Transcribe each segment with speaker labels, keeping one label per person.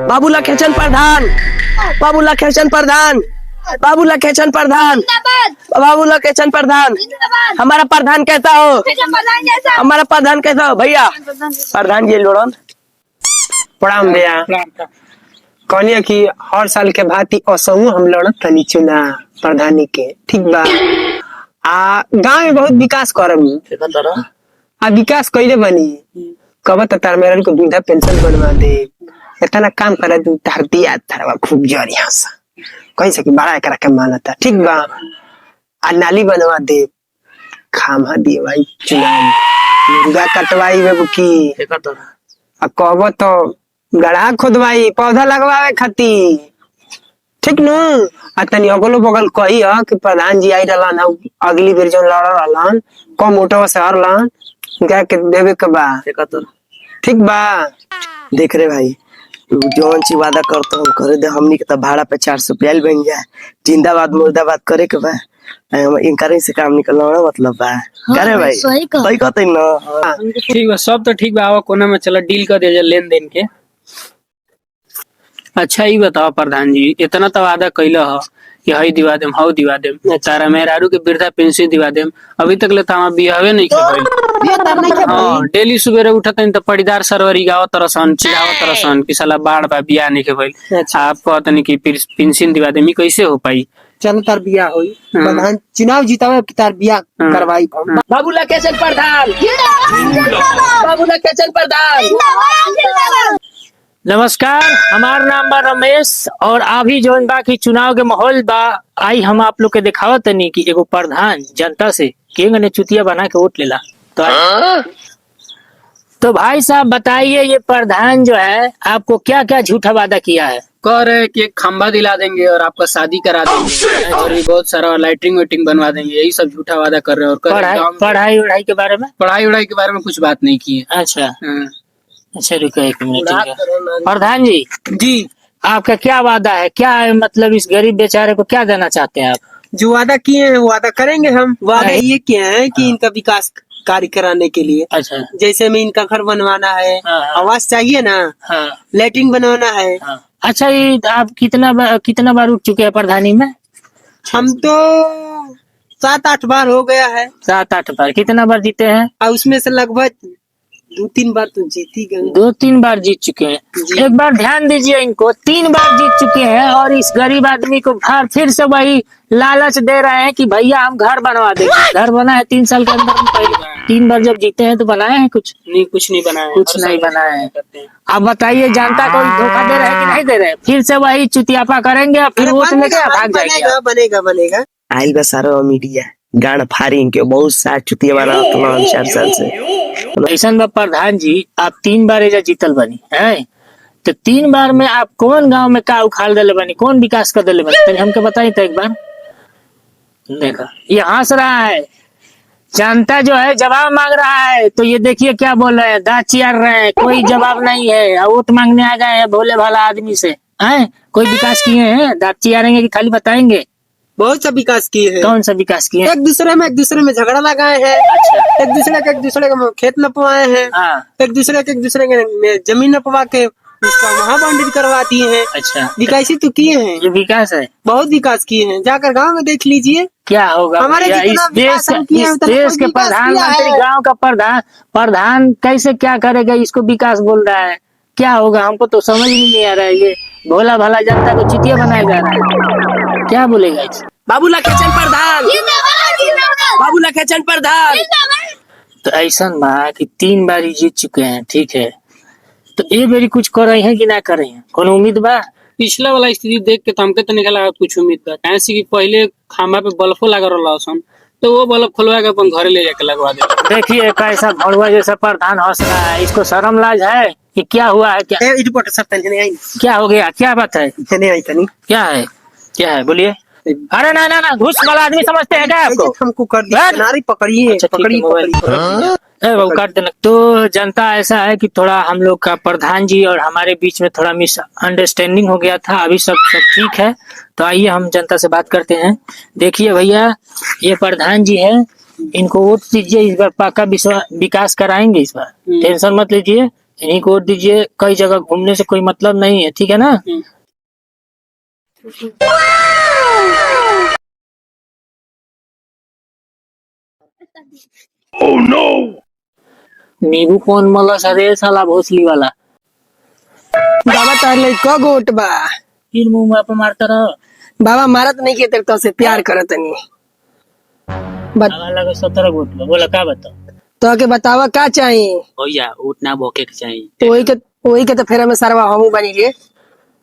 Speaker 1: बाबूला खेचन प्रधान, बाबूला खेचन प्रधान, बाबूला खेचन प्रधान, बाबूला खेचन प्रधान। हमारा प्रधान कैसा हो, हमारा प्रधान कैसा हो भैया? प्रधान जी लोड़न
Speaker 2: प्रणाम भैया। कहलिए कि हर साल के भांति असहु हम लड़त तनी चुना प्रधानी के, ठीक बा। गांव में बहुत विकास करब, विकास कइले बनी। कब तार मेरन को वृद्धा पेंशन बनवा दे, इतना काम करा दू तार दिया थारवा खूब जरी हंसा कहीं से कि बड़ा एकरा के मानता, ठीक बा। नाली बनवा दे, खामा दिए भाई चुना, मुर्गा कटवाई में बुकी, कहब तो गड्ढा खोदवाई, पौधा लगवावे खातिर, ठीक नु। तनी अगलो बगल कही कि प्रधान जी आई रहलन, अगली बेर जो लड़ रहलन कम मोटवा से हरलन क्या के देवे के बा, ठीक बा।
Speaker 1: देख रे भाई, जौन ची वादा करता हम करे दे। हमनी के तो भाड़ा पे 400 रुपया बन जाए, जिंदाबाद मुर्दाबाद करे के बा। इनकार से काम निकलना मतलब बा, करे भाई सही कहते ना।
Speaker 3: ठीक बा, सब तो ठीक बा। आवा कोना में चला डील कर दे लेन देन के। अच्छा ये बताओ प्रधान जी, इतना तो वादा कैला हो कि हई दिवा देम, हऊ दिवा देम, तारा मेहरारू के वृद्धा पेंशन दिवा देम, अभी तक ले तामा बियाहवे नहीं के। हां, डेली सुबेरे उठत तो पड़ीदार सरवरी गाव तरसन, चिढ़ाव तरसन कि साला बाढ़ बा बियाह नहीं के भइल। आप कहतनी कि पेंशन दिवा देम, ई कैसे हो पाई?
Speaker 2: चल तार बियाह होई, प्रधान चुनाव जीतावे कि तार बियाह करवाई।
Speaker 1: बाबूला खेचन प्रधान, बाबूला खेचन प्रधान।
Speaker 3: नमस्कार, हमार नाम बा रमेश और अभी जो बाकी चुनाव के माहौल बा, आई हम आप लोग के दिखावत तनी कि एगो प्रधान जनता से केंगने चुतिया बना के वोट लेला। तो भाई साहब बताइए, ये प्रधान जो है आपको क्या क्या झूठा वादा किया है?
Speaker 4: कह रहे कि एक खंबा दिला देंगे और आपका शादी करा देंगे और भी बहुत सारा लाइटिंग वेटिंग बनवा देंगे, यही सब झूठा वादा कर रहे हैं। और
Speaker 3: पढ़ाई वढ़ाई के बारे में,
Speaker 4: पढ़ाई वढ़ाई के बारे में कुछ बात नहीं की है।
Speaker 3: अच्छा अच्छा, रुको एक मिनट। प्रधान जी, आपका क्या वादा है? क्या है मतलब इस गरीब बेचारे को क्या देना चाहते हैं आप?
Speaker 2: जो वादा किए हैं वो वादा करेंगे हम। वादा ये किए हैं कि इनका विकास कार्य कराने के लिए,
Speaker 3: अच्छा,
Speaker 2: जैसे में इनका घर बनवाना है, आवास चाहिए ना, लैट्रिन बनवाना है।
Speaker 3: अच्छा, ये आप कितना बार उठ चुके हैं प्रधानी में?
Speaker 2: हम तो 7-8 बार हो गया है।
Speaker 3: 7-8 बार? कितना बार जीते हैं?
Speaker 2: और उसमें से लगभग 2-3 बार तो जीत ही गए।
Speaker 3: 2-3 बार जीत चुके हैं। एक बार ध्यान दीजिए, इनको 3 बार जीत चुके हैं और इस गरीब आदमी को फिर से वही लालच दे रहे हैं कि भैया हम घर बनवा देंगे। घर बना है 3 साल के अंदर। 3 बार जब जीते हैं तो बनाए हैं कुछ
Speaker 4: नहीं? कुछ नहीं बनाया,
Speaker 3: कुछ नहीं बनाए हैं। अब बताइए, जनता को धोखा दे रहे हैं कि नहीं दे रहे? फिर से वही चुतियापा करेंगे और फिर वोट लेके भाग जाएंगे।
Speaker 2: बनेगा।
Speaker 1: आइल बा सारा मीडिया गाड़ फारी के बहुत सार चुतिया वाला 4 साल से।
Speaker 3: ऐसा बा प्रधान जी, आप 3 बार एजा जीतल बनी है, तो 3 बार में आप कौन गांव में का उखाड़ दिले बनी, कौन विकास कर दिले बनी, हमको बताइए तो एक बार। देखा, ये हंस रहा है, जनता जो है जवाब मांग रहा है, तो ये देखिए क्या बोल रहे हैं, दांत चियार रहे हैं, कोई जवाब नहीं है। वोट मांगने आ गए हैं भोले भाला आदमी से, हैं कोई विकास किए हैं? दांत चियारेंगे कि खाली बताएंगे?
Speaker 2: बहुत सा विकास किए हैं।
Speaker 3: कौन सा विकास किए?
Speaker 2: एक दूसरे में झगड़ा लगाए हैं। एक दूसरे के खेत नपवाए हैं। एक दूसरे के जमीन नपवा के उसका वहाँ बाउंड्री करवा दिए हैं।
Speaker 3: अच्छा,
Speaker 2: विकास ही तो किए हैं।
Speaker 3: ये विकास है,
Speaker 2: बहुत विकास किए हैं। जाकर गांव में देख लीजिए
Speaker 3: क्या होगा।
Speaker 2: हमारे
Speaker 3: इस देश के प्रधानमंत्री गांव का प्रधान कैसे क्या करेगा, इसको विकास बोल रहा है। क्या होगा, हमको तो समझ नहीं आ रहा है। ये भोला भाला जनता को चितिया बनाया जा रहा है, क्या बोलेगा?
Speaker 1: बाबूला खेचन प्रधान, बाबूला खेचन प्रधान।
Speaker 3: तो ऐसा बा कि 3 बार ही जीत चुके हैं, ठीक है, तो ये बारी कुछ कर रहे हैं कि ना कर रहे हैं? कौन उम्मीद बा?
Speaker 4: पिछला वाला स्थिति देख के तो हमके तो निकला कुछ उम्मीद बा, कैसे कि पहले खंबा पे बल्बो लगा रहा सन, तो वो बल्ब खुलवा के अपन घरे ले जाके लगवा दे।
Speaker 3: देखिए कैसा भड़ुआ जैसा प्रधान हंस रहा है, इसको शर्म लाज है कि क्या हुआ है? क्या हो गया, क्या बात है? क्या है, क्या है बोलिए। अरे ना, घूस वाला आदमी समझते हैं क्या आपको?
Speaker 2: हमको कर दिया, नारी पकड़िए।
Speaker 3: काट देना। तो जनता ऐसा है कि थोड़ा हम लोग का प्रधान जी और हमारे बीच में थोड़ा मिसअंडरस्टैंडिंग हो गया था, अभी सब ठीक है। तो आइए हम जनता से बात करते हैं। देखिए भैया, ये प्रधान जी है, इनको वोट दीजिए, इस बार पक्का विकास कराएंगे। इस बार टेंशन मत लीजिए, इन्हीं को वोट दीजिए। कई जगह घूमने से कोई मतलब नहीं है, ठीक है ना। नींबू कौन मला सरे साला भोसली वाला।
Speaker 2: बाबा तार ले क गोट बा।
Speaker 3: फिर मुंह में पे मारता रहो।
Speaker 2: बाबा मारत नहीं के तेरे तो से प्यार करत नहीं।
Speaker 3: आगा लगे 17 वोट बा। बोला का बताओ।
Speaker 2: तो के बतावा का चाहिए।
Speaker 4: भैया उठना भोके के चाहिए।
Speaker 2: वही के तो फेरा में सरवा हमू बनी रे।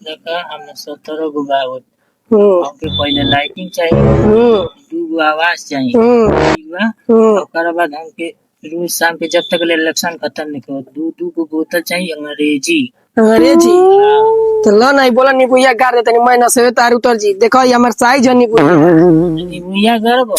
Speaker 3: देखा हमने 17 गो बा वोट।
Speaker 2: हम्म
Speaker 3: हमके पहले लाइटिंग चाहिए,
Speaker 2: हम्म
Speaker 3: 2 गो आवास चाहिए,
Speaker 2: हम्म
Speaker 3: ठीक बा।
Speaker 2: हम्म
Speaker 3: ओकर बाद हमके रोज शाम के जब तक ले इलेक्शन खत्म नहीं हो 2 गो बोतल चाहिए अंग्रेजी।
Speaker 2: अंग्रेजी तो लो नहीं बोला नहीं बुया गाड़ देते नहीं मैं न से तार उतर जी देखो ये हमार साइज नहीं बुया।
Speaker 3: भैया गरब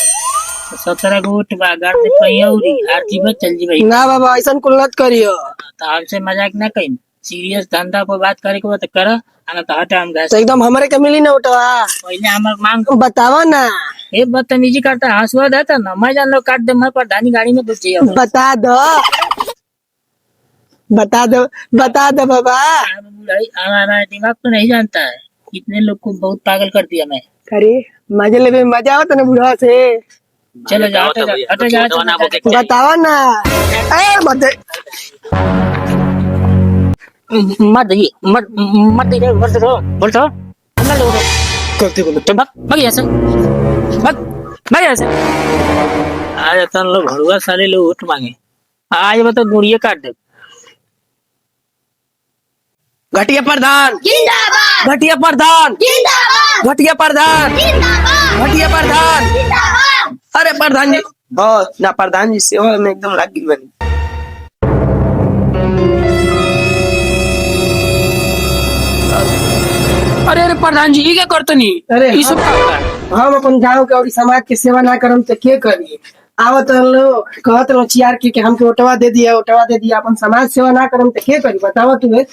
Speaker 3: 17 गो वोट बा। गाड़ दे पहियौरी हार जीबे चल जीबे।
Speaker 2: ना बाबा ऐसा कुल मत करियो।
Speaker 3: तो हमसे मजाक ना कहीं। सीरियस धंधा पर बात करे के बा तो कर, आना तो हटा हम गए।
Speaker 2: तो एकदम हमारे के मिली ना उठवा।
Speaker 3: पहले हमार मांग
Speaker 2: बतावा ना।
Speaker 3: ये बदतमीजी करता हंसवा देता ना। मैं जान लो काट दे मैं प्रधानी गाड़ी में घुस जाइए।
Speaker 2: बता दो बता दो बाबा।
Speaker 3: हमारा दिमाग तो नहीं जानता है। कितने लोग को बहुत पागल कर दिया मैं।
Speaker 2: अरे मजे ले मजा आवत ना बुढ़ा से।
Speaker 3: चलो जाओ हटे जाओ।
Speaker 2: बतावा ना। ए मत
Speaker 3: मत दीजिए मत दीजिए बोल तो करते बोलो तो भाग यहाँ से भाग यहाँ से। आज अपन लोग घरुआ साले लोग वोट मांगे। आज बता गुड़िया काट दे।
Speaker 2: घटिया प्रधान
Speaker 5: जिंदाबाद
Speaker 2: घटिया प्रधान
Speaker 5: जिंदाबाद
Speaker 2: घटिया प्रधान
Speaker 5: जिंदाबाद
Speaker 2: घटिया प्रधान।
Speaker 5: जिंदाबाद।
Speaker 2: अरे प्रधान जी
Speaker 1: बस ना प्रधान जी सेवा में एकदम लग गई बनी।
Speaker 4: अरे अरे प्रधान जी ये क्या करते नहीं।
Speaker 2: अरे
Speaker 4: ये सब का होता है?
Speaker 2: हम अपन गांव के और समाज की सेवा ना करम तो के करी। आवत लो कहत रहो चियार के हमके ओटवा दे दिया अपन समाज सेवा ना करम तो के करी बतावा तू।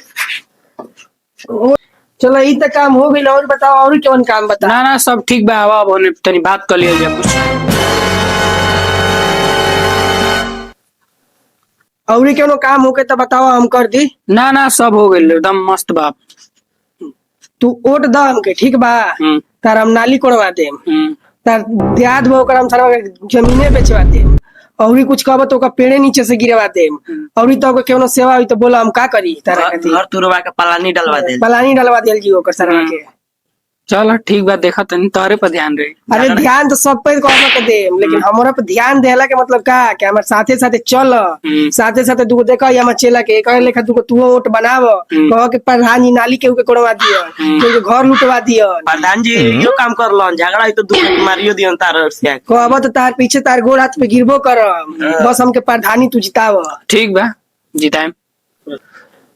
Speaker 2: चलो ई तो काम हो गई और बताओ और कौन काम बता।
Speaker 4: ना ना सब ठीक बा। अब होने तनी बात कर लिया जाए कुछ।
Speaker 2: और कौन काम हो के तो बताओ हम कर दी।
Speaker 4: ना ना सब हो गए एकदम मस्त बाप।
Speaker 2: तू ओट द हमके ठीक बा। तार हम नाली कोड़वा दे तार देहात में ओकर हम सारा जमीने बेचवा दे और कुछ कहब तो ओकर पेड़े नीचे से गिरवा दे और तो केवनो सेवा हुई तो बोला हम का करी तारा खातिर।
Speaker 1: घर तुरवा के पलानी डलवा दे।
Speaker 2: पलानी डलवा देल जी ओकर सारा के।
Speaker 4: चलो ठीक बा देखा तनी तोहरे पर ध्यान रही।
Speaker 2: अरे ध्यान तो सब पे कहबो के दे लेकिन हमरा पे ध्यान देला के मतलब का कि हमर साथे साथे चल साथे साथे दूगो देखा हमर चेला के एक लेखा दूगो तू वोट बनाव कह के प्रधान जी नाली के ऊके कोड़वा दियो के घर लुटवा दियो।
Speaker 1: प्रधान जी यो काम कर लो झगड़ा तो दूर मारियो दियो तार से
Speaker 2: कहबो तो तार पीछे तार गोड़ हाथ पे गिरबो कर बस हमके प्रधानी तू जिताव।
Speaker 4: ठीक बा जिताएं।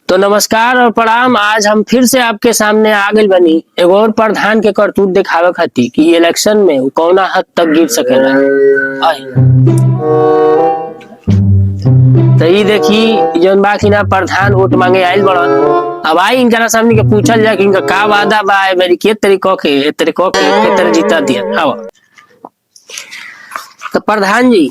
Speaker 3: तो नमस्कार और प्रणाम। आज हम फिर से आपके सामने आ गए बनी एगो और प्रधान के करतूत दिखावे खातिर कि इलेक्शन में वो कौना हद तक गिर सकेला। तो ये देखी जौन बाकी ना प्रधान वोट मांगे आयल बड़न। अब आई इनका सामने के पूछल जाए कि इनका का वादा बा मेरी के तरीकों के तरह जीता दिया। आओ तो प्रधान जी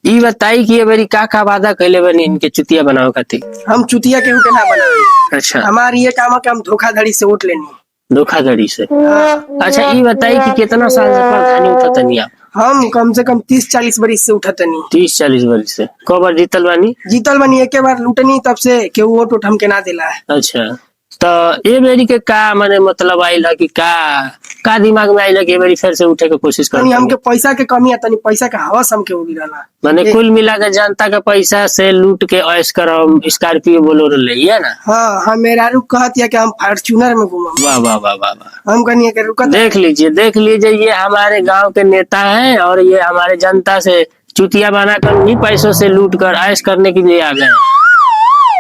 Speaker 3: ये बताई कि ये मेरी का वादा कैले बनी इनके चुतिया बनावे खातिर।
Speaker 2: हम चुतिया केहू के ना बनावे।
Speaker 3: अच्छा
Speaker 2: हमारी ये काम है कि हम धोखाधड़ी से वोट लेनी।
Speaker 3: धोखाधड़ी से। अच्छा ये बताई कि कितना साल से प्रधानी उठा तनी आप।
Speaker 2: हम कम से कम 30-40 बरिस से उठतनी।
Speaker 3: 30-40 वर्ष से कब बार जीतल बानी।
Speaker 2: जीतल बनी एक बार लूटनी तब से केहू वोट उठ हमके ना दिला।
Speaker 3: अच्छा तो ये मेरी के का माने मतलब आइला कि का दिमाग में आइला कि ये मेरी फिर से उठे के कोशिश
Speaker 2: तनी
Speaker 3: कर।
Speaker 2: हमके पैसा के कमी है तनी पैसा के हवस हमके हो गिरला।
Speaker 3: माने कुल मिला के जनता का पैसा से लूट के ऐश करम स्कॉर्पियो बोलेरो ले है ना।
Speaker 2: हाँ हम मेरा रुक कहत है कि हम फॉर्च्यूनर में घूमम।
Speaker 3: वाह वाह वाह वाह वाह।
Speaker 2: हम कहनी के रुकत
Speaker 3: देख लीजिए ये हमारे गांव के नेता हैं और ये हमारे जनता से चुतिया बनाकर उन्हीं पैसों से लूट कर ऐश करने के लिए आ गए।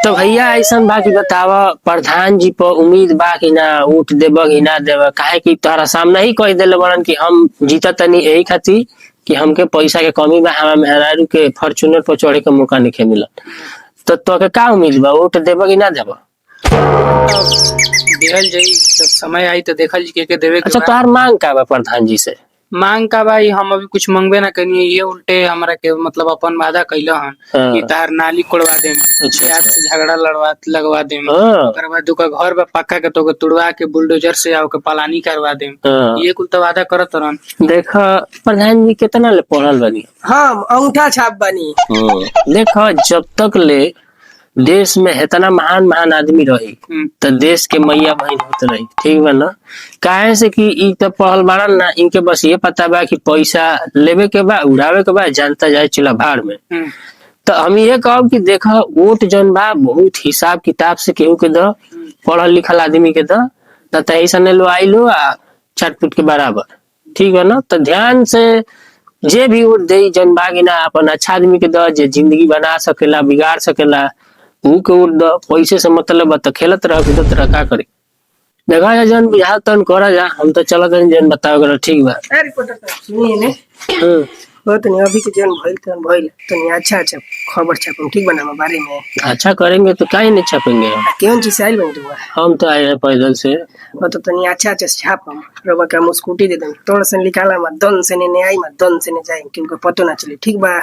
Speaker 3: तो भैया ऐसा बा कि बतावा प्रधान जी पर उम्मीद बा कि ना वोट देब कि ना देब। काहे कि तोहरा सामने ही कह दिले बड़न कि हम जीता तनी यही खातिर कि हमके पैसा के कमी बा। हमारे मेहरारू के फॉर्च्यूनर पर चढ़े के मौका नहीं मिलत। तो तोके का उम्मीद बा वोट देब कि ना देब।
Speaker 4: देखल जाई जब समय आई तो देखल जी के देवे के
Speaker 3: अच्छा
Speaker 4: बा।
Speaker 3: तोहार मांग का बा प्रधान जी से।
Speaker 4: मांग का भाई हम अभी कुछ मंगबे ना करिए, ये उल्टे हमरा के मतलब अपन वादा कैल हन
Speaker 3: हाँ।
Speaker 4: कि तार नाली कोड़वा देम,
Speaker 3: अच्छा।
Speaker 4: यार से झगड़ा लगवा देम,
Speaker 3: हाँ।
Speaker 4: ओकर बाद दुका घर बा पक्का के तो तुड़वा के बुलडोजर से आओ के पलानी करवा देम,
Speaker 3: हाँ।
Speaker 4: ये कुल तो वादा करत रहन।
Speaker 3: देखा प्रधान जी कितना ले पढ़ल बनी।
Speaker 2: हम अंगूठा छाप बनी।
Speaker 3: देखो जब तक ले देश में इतना महान महान आदमी रही तो देश के मैया बहन होत रही, ठीक बा ना। काहे से कि ई तो पढ़ल बाड़न ना, इनके बस ये पता बा कि पैसा लेवे के बा, उड़ावे के बा, जानता जाए चिल्ला भाड़ में। तो हम ये कहब कि देखा वोट जौन बा बहुत हिसाब किताब से केहू के द, पढ़ल लिखल आदमी के द, न तो ऐसा ने लो आई लो आ चटपुट के बराबर, ठीक बा ना। तो ध्यान से जे भी वोट दे जौन बा कि ना अपन अच्छा आदमी के द, जे जिंदगी बना सकेला बिगाड़ सकेला ऊ के वोट द। पैसे से मतलब बा तो खेलत रह कूदत रह का करे। देखा जा जन बिहार तन करा जा, हम तो चलत हन जन बताओ करा, ठीक बा।
Speaker 2: ए रिपोर्टर साहब सुनिए ने, वो तो अभी के जन भइल तो अच्छा अच्छा खबर छापम, ठीक बना बारे में।
Speaker 3: अच्छा करेंगे तो काहे नहीं छापेंगे हम।
Speaker 2: केवन चीज आइल बन तुआ
Speaker 3: हम तो आए हैं पैदल से।
Speaker 2: वो तो तनी अच्छा अच्छा छापम, रबा का स्कूटी दे दम, तोड़ से निकाला मत, दन से ने आई मत, दन से ने जाए किनको पतो ना चले, ठीक बा।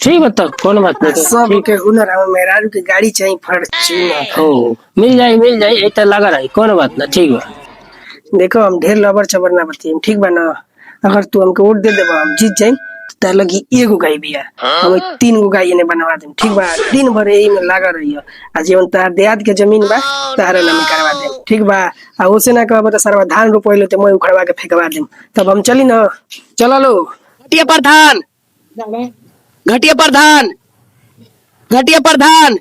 Speaker 3: ठीक बा तब कौन बात नहीं।
Speaker 2: सब के हुनर हम मेहरारू के गाड़ी चाहिए फॉर्च्यूनर।
Speaker 3: हो मिल जाए ऐसा लगा रही, कौन बात ना, ठीक बा।
Speaker 2: देखो हम ढेर लबर चबर ना बतियम, ठीक बा ना। अगर तू हमके वोट दे देबा हम जीत जाई तो तार लगी एगो गाय बिया, हम 3 गो गाय ने बनवा देम, ठीक बा। दिन भर यही में लगा रही आ जीवन तार देहात के जमीन बा तारे नाम करवा देम, ठीक बा। आ ओसे ना कहबा तो सरवा धान रोपइले तो मैं उखड़वा के फेंकवा देम, तब हम चली ना। चला लो घटिया प्रधान, घटिया प्रधान, घटिया प्रधान,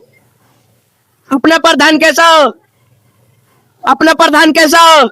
Speaker 2: अपना प्रधान कैसा हो, अपना प्रधान कैसा हो।